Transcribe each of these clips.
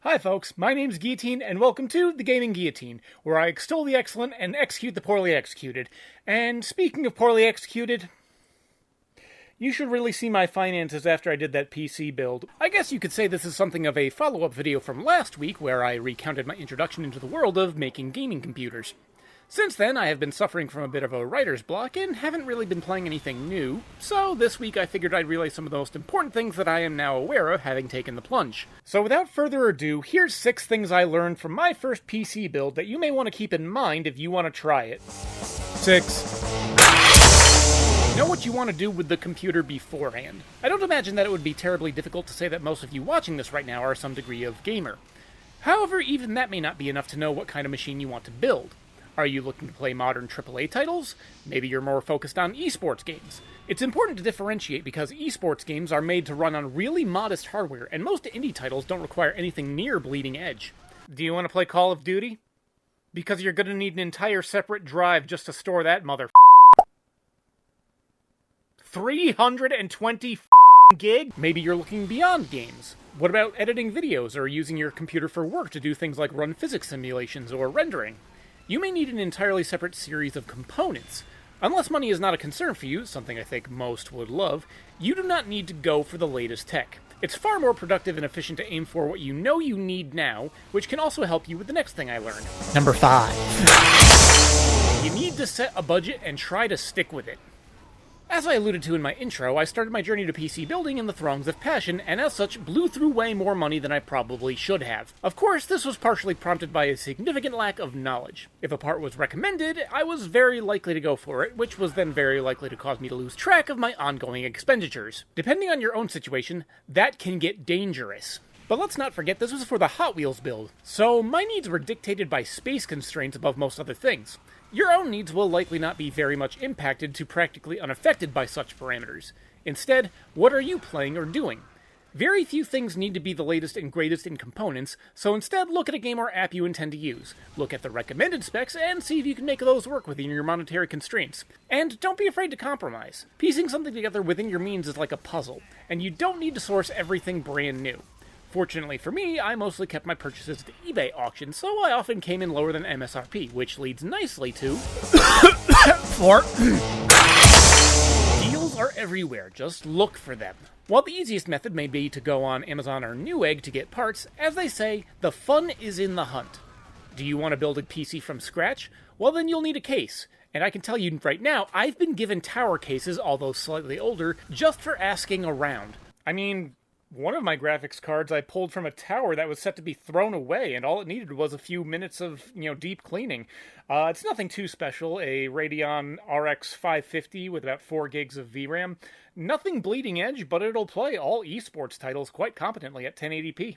Hi folks, my name's Guillotine, and welcome to The Gaming Guillotine, where I extol the excellent and execute the poorly executed. And speaking of poorly executed, you should really see my finances after I did that PC build. I guess you could say this is something of a follow-up video from last week, where I recounted my introduction into the world of making gaming computers. Since then, I have been suffering from a bit of a writer's block and haven't really been playing anything new, so this week I figured I'd relay some of the most important things that I am now aware of, having taken the plunge. So without further ado, here's 6 things I learned from my first PC build that you may want to keep in mind if you want to try it. 6. Know what you want to do with the computer beforehand. I don't imagine that it would be terribly difficult to say that most of you watching this right now are some degree of gamer. However, even that may not be enough to know what kind of machine you want to build. Are you looking to play modern AAA titles? Maybe you're more focused on esports games. It's important to differentiate because esports games are made to run on really modest hardware, and most indie titles don't require anything near bleeding edge. Do you want to play Call of Duty? Because you're going to need an entire separate drive just to store that mother 320 gig? Maybe you're looking beyond games. What about editing videos or using your computer for work to do things like run physics simulations or rendering? You may need an entirely separate series of components. Unless money is not a concern for you, something I think most would love, you do not need to go for the latest tech. It's far more productive and efficient to aim for what you know you need now, which can also help you with the next thing I learned. Number 5. You need to set a budget and try to stick with it. As I alluded to in my intro, I started my journey to PC building in the throngs of passion, and as such, blew through way more money than I probably should have. Of course, this was partially prompted by a significant lack of knowledge. If a part was recommended, I was very likely to go for it, which was then very likely to cause me to lose track of my ongoing expenditures. Depending on your own situation, that can get dangerous. But let's not forget this was for the Hot Wheels build, so my needs were dictated by space constraints above most other things. Your own needs will likely not be very much impacted to practically unaffected by such parameters. Instead, what are you playing or doing? Very few things need to be the latest and greatest in components, so instead look at a game or app you intend to use. Look at the recommended specs and see if you can make those work within your monetary constraints. And don't be afraid to compromise. Piecing something together within your means is like a puzzle, and you don't need to source everything brand new. Fortunately for me, I mostly kept my purchases at the eBay auction, so I often came in lower than MSRP, which leads nicely to... 4. Deals are everywhere, just look for them. While the easiest method may be to go on Amazon or Newegg to get parts, as they say, the fun is in the hunt. Do you want to build a PC from scratch? Well, then you'll need a case. And I can tell you right now, I've been given tower cases, although slightly older, just for asking around. I mean, one of my graphics cards I pulled from a tower that was set to be thrown away, and all it needed was a few minutes of, deep cleaning. It's nothing too special, a Radeon RX 550 with about 4 gigs of VRAM. Nothing bleeding edge, but it'll play all esports titles quite competently at 1080p.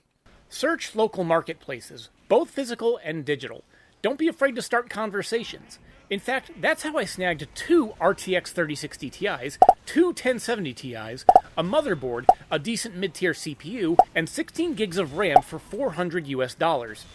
Search local marketplaces, both physical and digital. Don't be afraid to start conversations. In fact, that's how I snagged 2 RTX 3060 Ti's, 2 1070 Ti's, a motherboard, a decent mid-tier CPU, and 16 gigs of RAM for $400 US.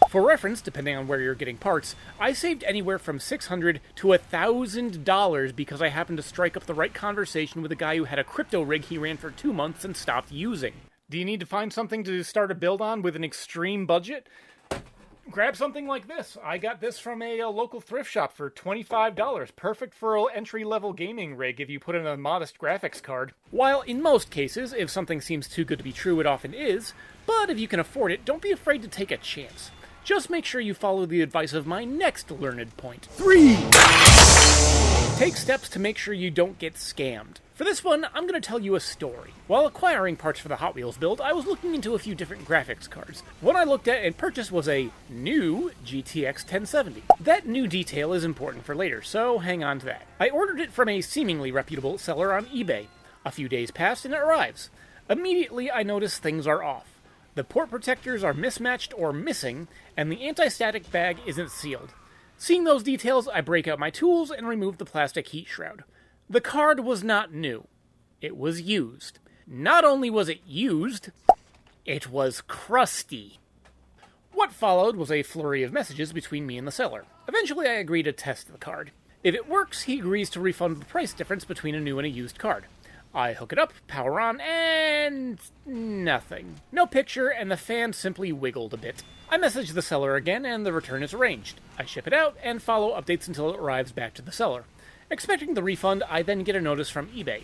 For reference, depending on where you're getting parts, I saved anywhere from $600 to $1,000 because I happened to strike up the right conversation with a guy who had a crypto rig he ran for 2 months and stopped using. Do you need to find something to start a build on with an extreme budget? Grab something like this. I got this from a local thrift shop for $25. Perfect for an entry-level gaming rig if you put in a modest graphics card. While in most cases, if something seems too good to be true, it often is. But if you can afford it, don't be afraid to take a chance. Just make sure you follow the advice of my next learned point. 3. Take steps to make sure you don't get scammed. For this one, I'm going to tell you a story. While acquiring parts for the Hot Wheels build, I was looking into a few different graphics cards. One I looked at and purchased was a new GTX 1070. That new detail is important for later, so hang on to that. I ordered it from a seemingly reputable seller on eBay. A few days passed and it arrives. Immediately, I notice things are off. The port protectors are mismatched or missing, and the anti-static bag isn't sealed. Seeing those details, I break out my tools and remove the plastic heat shroud. The card was not new. It was used. Not only was it used, it was crusty. What followed was a flurry of messages between me and the seller. Eventually, I agree to test the card. If it works, he agrees to refund the price difference between a new and a used card. I hook it up, power on, and nothing. No picture, and the fan simply wiggled a bit. I message the seller again, and the return is arranged. I ship it out, and follow updates until it arrives back to the seller. Expecting the refund, I then get a notice from eBay.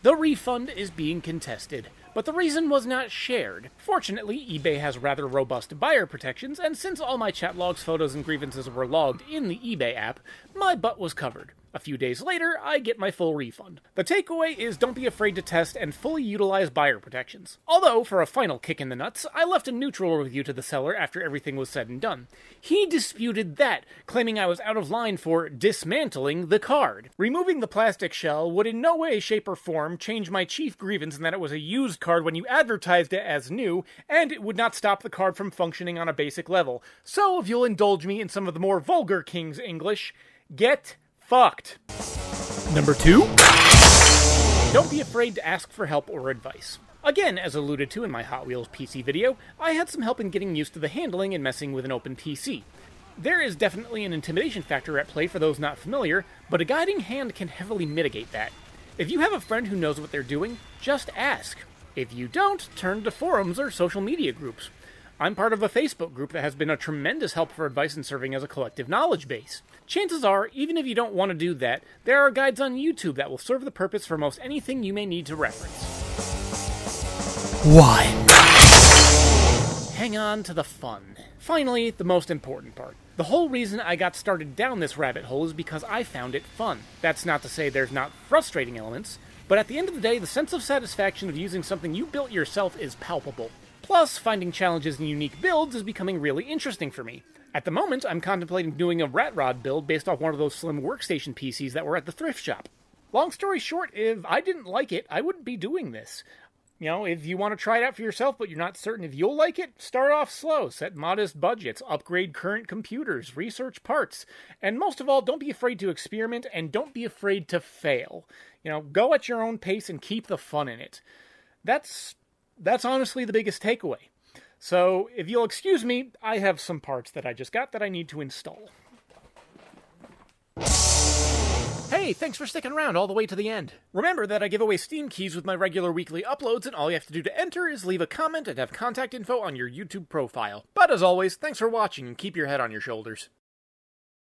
The refund is being contested, but the reason was not shared. Fortunately, eBay has rather robust buyer protections, and since all my chat logs, photos, and grievances were logged in the eBay app, my butt was covered. A few days later, I get my full refund. The takeaway is don't be afraid to test and fully utilize buyer protections. Although, for a final kick in the nuts, I left a neutral review to the seller after everything was said and done. He disputed that, claiming I was out of line for dismantling the card. Removing the plastic shell would in no way, shape, or form change my chief grievance in that it was a used card when you advertised it as new, and it would not stop the card from functioning on a basic level. So, if you'll indulge me in some of the more vulgar King's English, get fucked. Number 2. Don't be afraid to ask for help or advice. Again, as alluded to in my Hot Wheels PC video, I had some help in getting used to the handling and messing with an open PC. There is definitely an intimidation factor at play for those not familiar, but a guiding hand can heavily mitigate that. If you have a friend who knows what they're doing, just ask. If you don't, turn to forums or social media groups. I'm part of a Facebook group that has been a tremendous help for advice and serving as a collective knowledge base. Chances are, even if you don't want to do that, there are guides on YouTube that will serve the purpose for most anything you may need to reference. 1. Hang on to the fun. Finally, the most important part. The whole reason I got started down this rabbit hole is because I found it fun. That's not to say there's not frustrating elements, but at the end of the day, the sense of satisfaction of using something you built yourself is palpable. Plus, finding challenges in unique builds is becoming really interesting for me. At the moment, I'm contemplating doing a rat rod build based off one of those slim workstation PCs that were at the thrift shop. Long story short, if I didn't like it, I wouldn't be doing this. You know, if you want to try it out for yourself but you're not certain if you'll like it, start off slow, set modest budgets, upgrade current computers, research parts, and most of all, don't be afraid to experiment and don't be afraid to fail. You know, go at your own pace and keep the fun in it. That's honestly the biggest takeaway. So, if you'll excuse me, I have some parts that I just got that I need to install. Hey, thanks for sticking around all the way to the end. Remember that I give away Steam keys with my regular weekly uploads, and all you have to do to enter is leave a comment and have contact info on your YouTube profile. But as always, thanks for watching and keep your head on your shoulders.